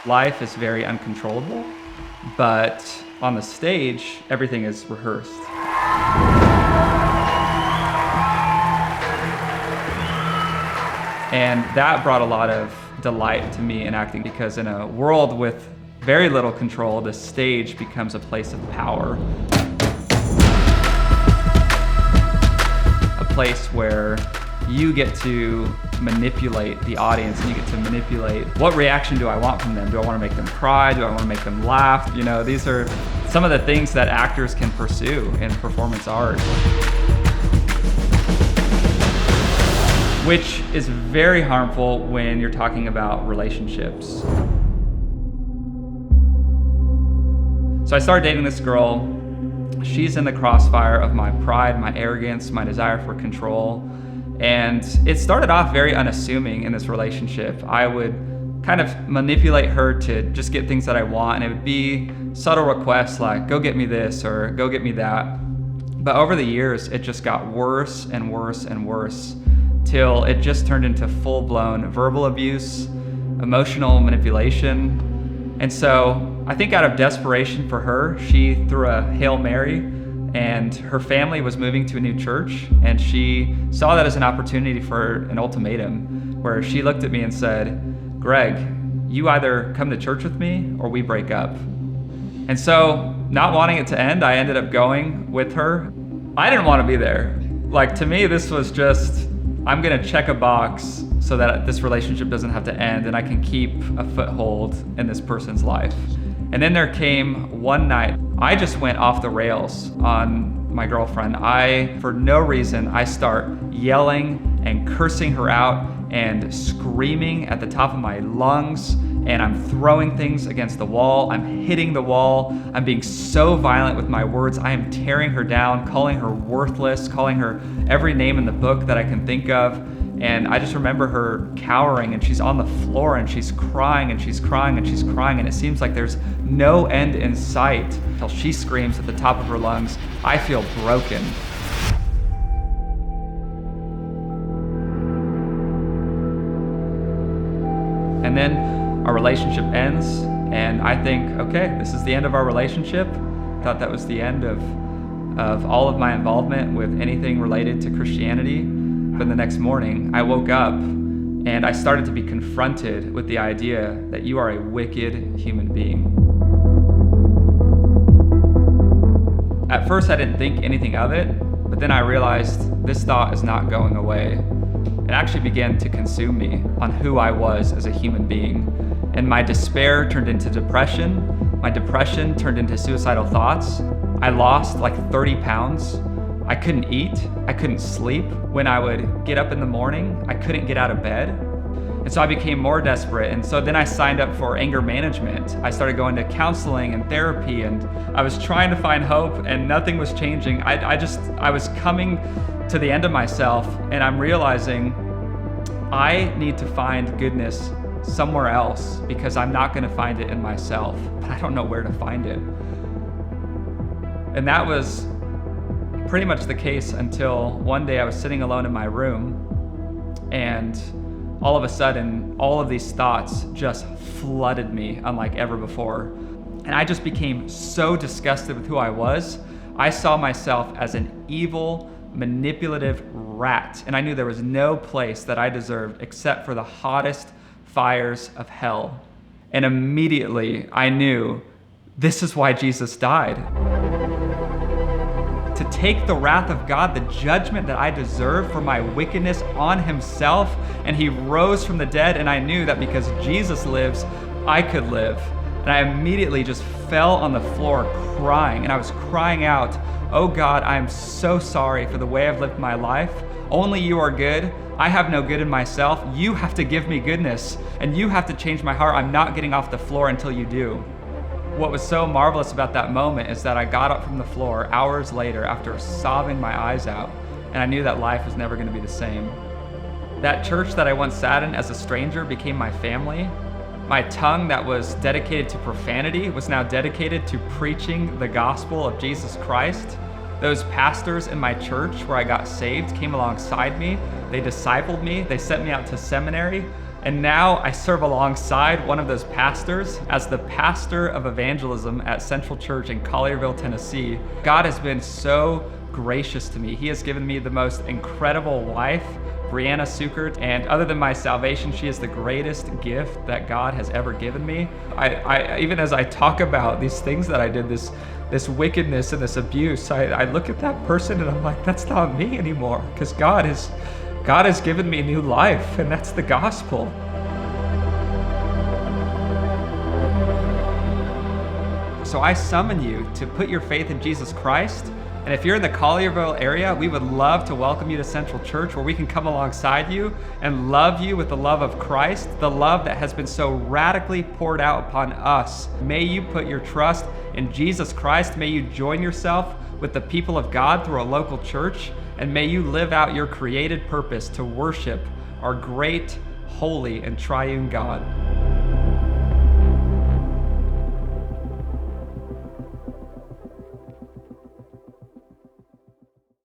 life is very uncontrollable, but on the stage, everything is rehearsed. And that brought a lot of delight to me in acting, because in a world with very little control, the stage becomes a place of power. A place where you get to manipulate the audience, and you get to manipulate what reaction do I want from them. Do I want to make them cry? Do I want to make them laugh? You know, these are some of the things that actors can pursue in performance art, which is very harmful when you're talking about relationships. So I started dating this girl. She's in the crossfire of my pride, my arrogance, my desire for control. And it started off very unassuming in this relationship. I would kind of manipulate her to just get things that I want, and it would be subtle requests like, go get me this or go get me that. But over the years, it just got worse and worse and worse, till it just turned into full-blown verbal abuse, emotional manipulation. And so I think out of desperation for her, she threw a Hail Mary, and her family was moving to a new church, and she saw that as an opportunity for an ultimatum, where she looked at me and said, Greg, you either come to church with me or we break up. And so, not wanting it to end, I ended up going with her. I didn't want to be there. Like, to me, this was just, I'm gonna check a box so that this relationship doesn't have to end and I can keep a foothold in this person's life. And then there came one night, I just went off the rails on my girlfriend. For no reason, I start yelling and cursing her out and screaming at the top of my lungs, and I'm throwing things against the wall. I'm hitting the wall. I'm being so violent with my words. I am tearing her down, calling her worthless, calling her every name in the book that I can think of. And I just remember her cowering, and she's on the floor and she's crying and she's crying and she's crying, and it seems like there's no end in sight until she screams at the top of her lungs, I feel broken. And then our relationship ends, and I think, okay, this is the end of our relationship. Thought that was the end of all of my involvement with anything related to Christianity. But the next morning, I woke up and I started to be confronted with the idea that you are a wicked human being. At first, I didn't think anything of it, but then I realized this thought is not going away. It actually began to consume me on who I was as a human being. And my despair turned into depression. My depression turned into suicidal thoughts. I lost like 30 pounds. I couldn't eat, I couldn't sleep. When I would get up in the morning, I couldn't get out of bed. And so I became more desperate. And so then I signed up for anger management. I started going to counseling and therapy, and I was trying to find hope, and nothing was changing. I was coming to the end of myself, and I'm realizing I need to find goodness somewhere else, because I'm not gonna find it in myself, but I don't know where to find it. And that was pretty much the case until one day I was sitting alone in my room, and all of a sudden, all of these thoughts just flooded me unlike ever before. And I just became so disgusted with who I was. I saw myself as an evil, manipulative rat, and I knew there was no place that I deserved except for the hottest fires of hell. And immediately I knew this is why Jesus died. To take the wrath of God, the judgment that I deserve for my wickedness, on himself, and he rose from the dead, and I knew that because Jesus lives, I could live. And I immediately just fell on the floor crying, and I was crying out, oh God, I am so sorry for the way I've lived my life. Only you are good. I have no good in myself. You have to give me goodness, and you have to change my heart. I'm not getting off the floor until you do. What was so marvelous about that moment is that I got up from the floor hours later after sobbing my eyes out, and I knew that life was never going to be the same. That church that I once sat in as a stranger became my family. My tongue that was dedicated to profanity was now dedicated to preaching the gospel of Jesus Christ. Those pastors in my church where I got saved came alongside me. They discipled me. They sent me out to seminary. And now I serve alongside one of those pastors as the pastor of evangelism at Central Church in Collierville, Tennessee. God has been so gracious to me. He has given me the most incredible wife, Brianna Sukert, and other than my salvation, she is the greatest gift that God has ever given me. I even as I talk about these things that I did, this wickedness and this abuse, I look at that person and I'm like, that's not me anymore, because God has given me new life, and that's the gospel. So I summon you to put your faith in Jesus Christ. And if you're in the Collierville area, we would love to welcome you to Central Church, where we can come alongside you and love you with the love of Christ, the love that has been so radically poured out upon us. May you put your trust in Jesus Christ. May you join yourself with the people of God through a local church, and may you live out your created purpose to worship our great, holy, and triune God.